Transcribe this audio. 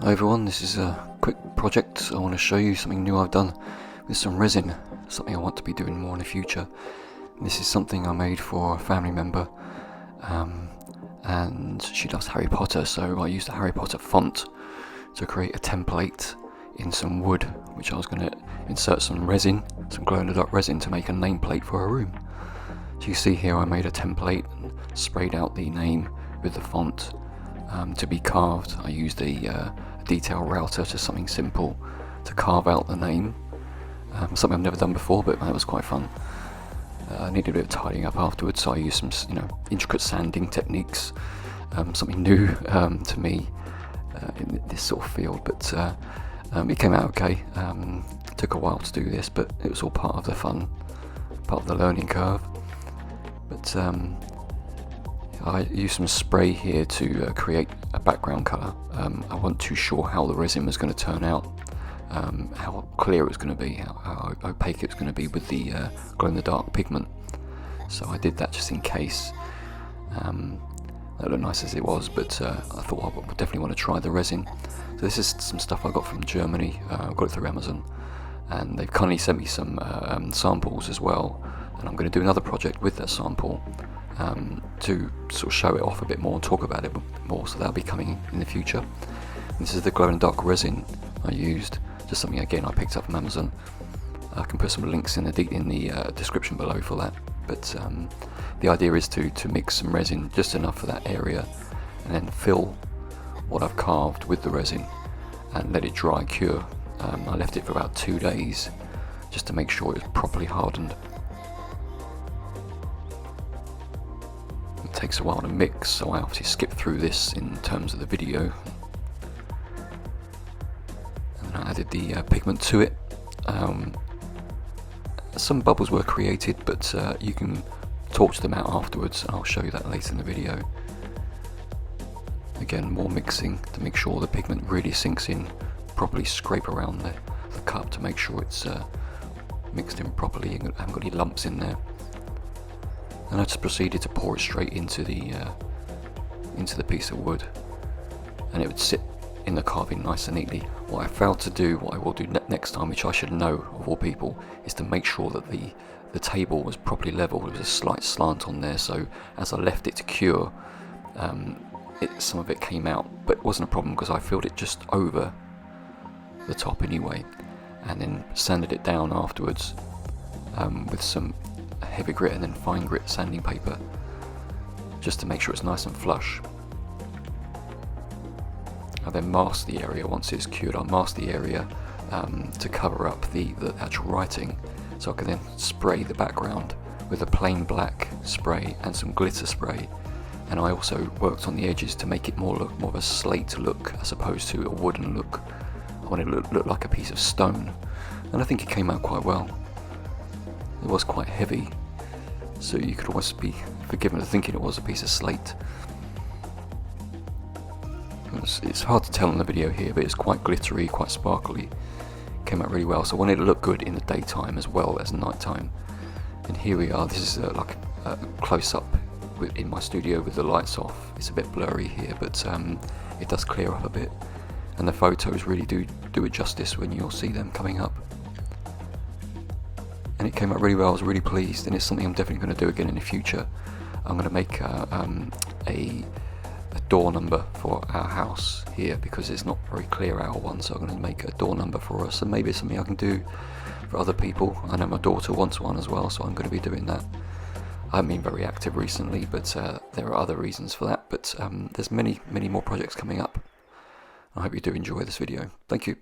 Hi everyone, this is a quick project. I want to show you something new I've done with some resin, something I want to be doing more in the future. This is something I made for a family member, and she loves Harry Potter, so I used a Harry Potter font to create a template in some wood, which I was going to insert some resin, some glow-in-the-dark resin to make a nameplate for her room. So you see here I made a template and sprayed out the name with the font. To be carved, I used a detail router, just something simple to carve out the name. Something I've never done before, but that was quite fun. I needed a bit of tidying up afterwards, so I used some, intricate sanding techniques. Something new to me in this sort of field, but it came out okay. Took a while to do this, but it was all part of the fun, part of the learning curve. But I used some spray here to create a background colour. I wasn't too sure how the resin was going to turn out, how clear it was going to be, how opaque it was going to be with the glow-in-the-dark pigment. So I did that just in case. That looked nice as it was, but I thought I would definitely want to try the resin. So this is some stuff I got from Germany. I got it through Amazon, and they've kindly sent me some samples as well. And I'm going to do another project with that sample to sort of show it off a bit more and talk about it a bit more, so that'll be coming in the future. This is the glow-in-the-dark resin I used, just something again I picked up from Amazon. I can put some links in the description below for that, but the idea is to mix some resin, just enough for that area, and then fill what I've carved with the resin and let it dry cure. I left it for about 2 days just to make sure it was properly hardened. It takes a while to mix, so I obviously skip through this in terms of the video. And then I added the pigment to it. Some bubbles were created, but you can torch them out afterwards, and I'll show you that later in the video. Again, more mixing to make sure the pigment really sinks in, properly scrape around the cup to make sure it's mixed in properly and haven't got any lumps in there. And I just proceeded to pour it straight into the piece of wood, and it would sit in the carving nice and neatly. What I failed to do, what I will do next time, which I should know of all people, is to make sure that the table was properly level. There was a slight slant on there, so as I left it to cure, some of it came out, but it wasn't a problem because I filled it just over the top anyway, and then sanded it down afterwards with some heavy grit and then fine grit sanding paper, just to make sure it's nice and flush. I then mask the area once it's cured. I'll mask the area to cover up the actual writing, so I can then spray the background with a plain black spray and some glitter spray. And I also worked on the edges to make it more of a slate look as opposed to a wooden look. I wanted it to look like a piece of stone, and I think it came out quite well. It was quite heavy, so you could almost be forgiven for thinking it was a piece of slate. It's hard to tell in the video here, but it's quite glittery, quite sparkly. Came out really well, so I wanted it to look good in the daytime as well as nighttime. And here we are. This is like a close-up in my studio with the lights off. It's a bit blurry here, but it does clear up a bit, and the photos really do it justice when you'll see them coming up. And it came out really well. I was really pleased, and it's something I'm definitely going to do again in the future. I'm going to make a door number for our house here, because it's not very clear, our one, so I'm going to make a door number for us, and maybe it's something I can do for other people. I know my daughter wants one as well, so I'm going to be doing that. I haven't been very active recently, but there are other reasons for that, but there's many more projects coming up. I hope you do enjoy this video. Thank you.